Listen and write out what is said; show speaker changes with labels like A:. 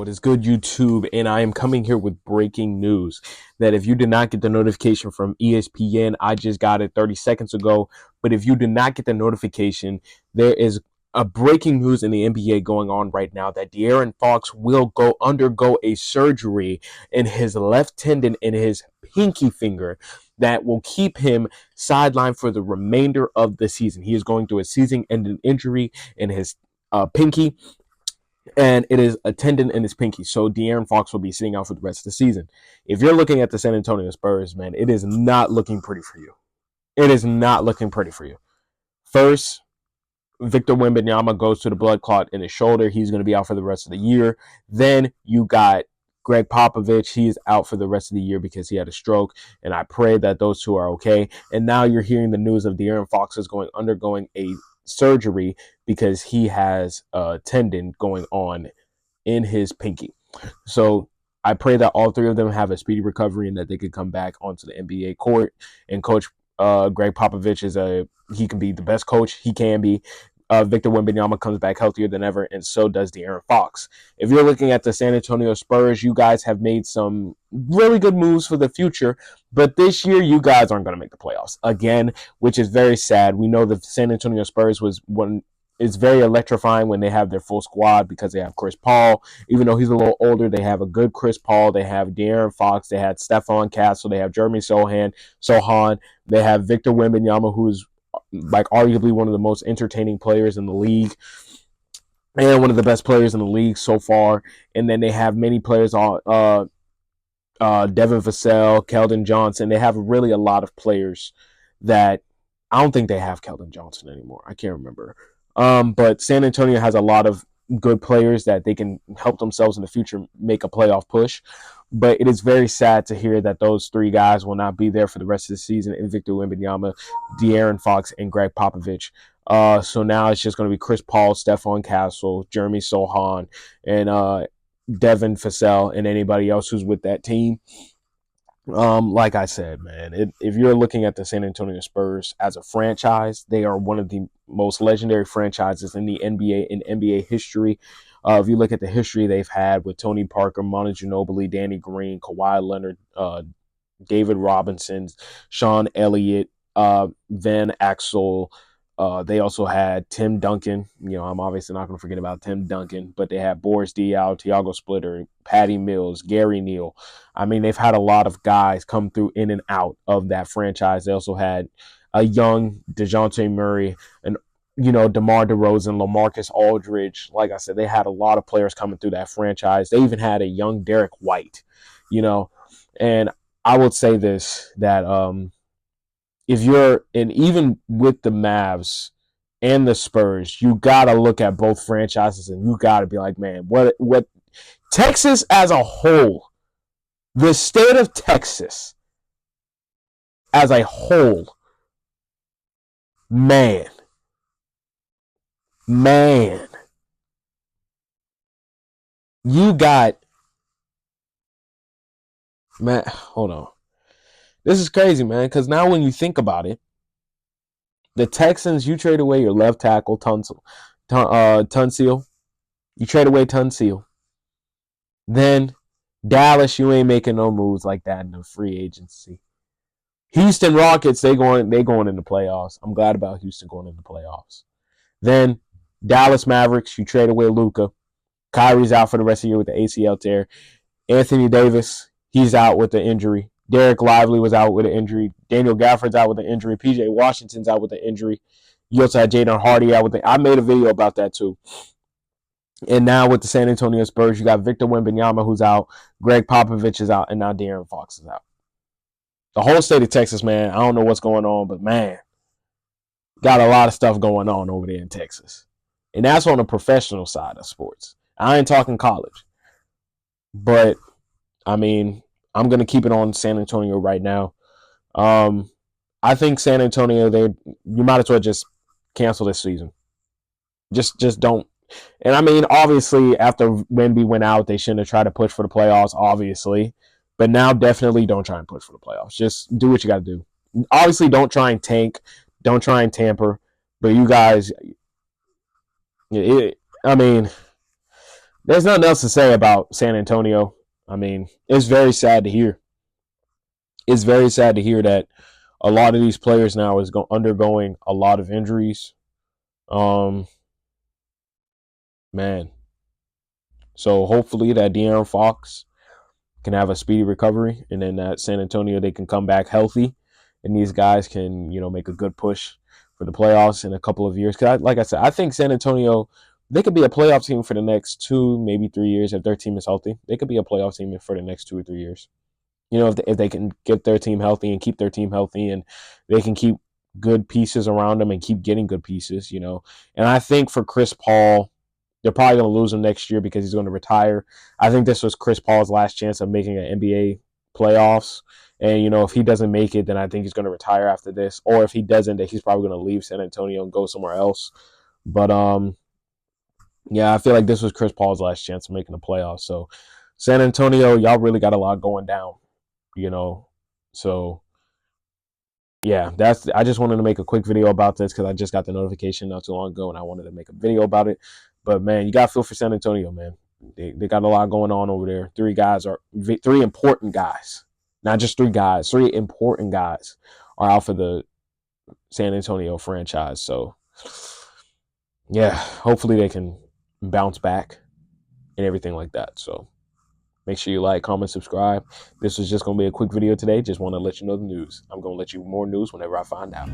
A: What is good, YouTube? And I am coming here with breaking news that if you did not get the notification from ESPN, I just got it 30 seconds ago. But if you did not get the notification, there is a breaking news in the NBA going on right now that De'Aaron Fox will undergo a surgery in his left tendon in his pinky finger that will keep him sidelined for the remainder of the season. He is going through a season-ending injury in his pinky, and it is a tendon in his pinky. So De'Aaron Fox will be sitting out for the rest of the season. If you're looking at the San Antonio Spurs, man, it is not looking pretty for you. It is not looking pretty for you. First, Victor Wembanyama goes to the blood clot in his shoulder. He's going to be out for the rest of the year. Then you got Greg Popovich. He is out for the rest of the year because he had a stroke, and I pray that those two are okay. And now you're hearing the news of De'Aaron Fox is undergoing a surgery because he has a tendon going on in his pinky. So I pray that all three of them have a speedy recovery and that they could come back onto the NBA court. And Coach Greg Popovich he can be the best coach he can be. Victor Wembanyama comes back healthier than ever, and so does De'Aaron Fox. If you're looking at the San Antonio Spurs, you guys have made some really good moves for the future, but this year you guys aren't going to make the playoffs again, which is very sad. We know the San Antonio Spurs it's very electrifying when they have their full squad because they have Chris Paul. Even though he's a little older, they have a good Chris Paul. They have De'Aaron Fox. They had Stephon Castle. They have Jeremy Sohan. They have Victor Wembanyama, who's like arguably one of the most entertaining players in the league and one of the best players in the league so far. And then they have many players on Devin Vassell, Keldon Johnson. They have really a lot of players that I don't think they have Keldon Johnson anymore. I can't remember. But San Antonio has a lot of good players that they can help themselves in the future make a playoff push. But it is very sad to hear that those three guys will not be there for the rest of the season in Victor Wembanyama, De'Aaron Fox, and Greg Popovich. So now it's just going to be Chris Paul, Stephon Castle, Jeremy Sohan, and Devin Vassell, and anybody else who's with that team. Like I said, man, if you're looking at the San Antonio Spurs as a franchise, they are one of the most legendary franchises in the NBA, in NBA history. If you look at the history they've had with Tony Parker, Manu Ginobili, Danny Green, Kawhi Leonard, David Robinson, Sean Elliott, Van Axel. They also had Tim Duncan. I'm obviously not going to forget about Tim Duncan, but they had Boris Diaw, Tiago Splitter, Patty Mills, Gary Neal. I mean, they've had a lot of guys come through in and out of that franchise. They also had a young DeJounte Murray and DeMar DeRozan, LaMarcus Aldridge. Like I said, they had a lot of players coming through that franchise. They even had a young Derek White, And I would say this, that even with the Mavs and the Spurs, you got to look at both franchises and you got to be like, man, what Texas as a whole, the state of Texas as a whole, man, you got, man, hold on. This is crazy, man, because now when you think about it, the Texans, you trade away your left tackle, Tunsil. You trade away Tunsil. Then Dallas, you ain't making no moves like that in the free agency. Houston Rockets, they going in the playoffs. I'm glad about Houston going in the playoffs. Then Dallas Mavericks, you trade away Luka. Kyrie's out for the rest of the year with the ACL tear. Anthony Davis, he's out with the injury. Derek Lively was out with an injury. Daniel Gafford's out with an injury. PJ Washington's out with an injury. You also had Jaden Hardy out with I made a video about that too. And now with the San Antonio Spurs, you got Victor Wembanyama who's out. Greg Popovich is out. And now De'Aaron Fox is out. The whole state of Texas, man, I don't know what's going on, but man, got a lot of stuff going on over there in Texas. And that's on the professional side of sports. I ain't talking college. But, I mean, I'm going to keep it on San Antonio right now. I think San Antonio, you might as well just cancel this season. Just don't. And, I mean, obviously, after Wemby went out, they shouldn't have tried to push for the playoffs, obviously. But now definitely don't try and push for the playoffs. Just do what you got to do. Obviously, don't try and tank. Don't try and tamper. But you guys, I mean, There's nothing else to say about San Antonio. I mean, it's very sad to hear. It's very sad to hear that a lot of these players now is undergoing a lot of injuries. Um, man. So hopefully that De'Aaron Fox can have a speedy recovery, and then that San Antonio they can come back healthy, and these guys can make a good push for the playoffs in a couple of years. Because like I said, I think San Antonio they could be a playoff team for the next 2, maybe 3 years if their team is healthy. They could be a playoff team for the next 2 or 3 years. If they can get their team healthy and keep their team healthy, and they can keep good pieces around them and keep getting good pieces. And I think for Chris Paul, they're probably going to lose him next year because he's going to retire. I think this was Chris Paul's last chance of making an NBA playoffs. And, if he doesn't make it, then I think he's going to retire after this. Or if he doesn't, then he's probably going to leave San Antonio and go somewhere else. But, yeah, I feel like this was Chris Paul's last chance of making the playoffs. So, San Antonio, y'all really got a lot going down, So, yeah, I just wanted to make a quick video about this because I just got the notification not too long ago and I wanted to make a video about it. But man, you got to feel for San Antonio, man. They got a lot going on over there. Three important guys, not just three guys. Three important guys are out for the San Antonio franchise. So yeah, hopefully they can bounce back and everything like that. So make sure you like, comment, subscribe. This was just going to be a quick video today. Just want to let you know the news. I'm going to let you more news whenever I find out.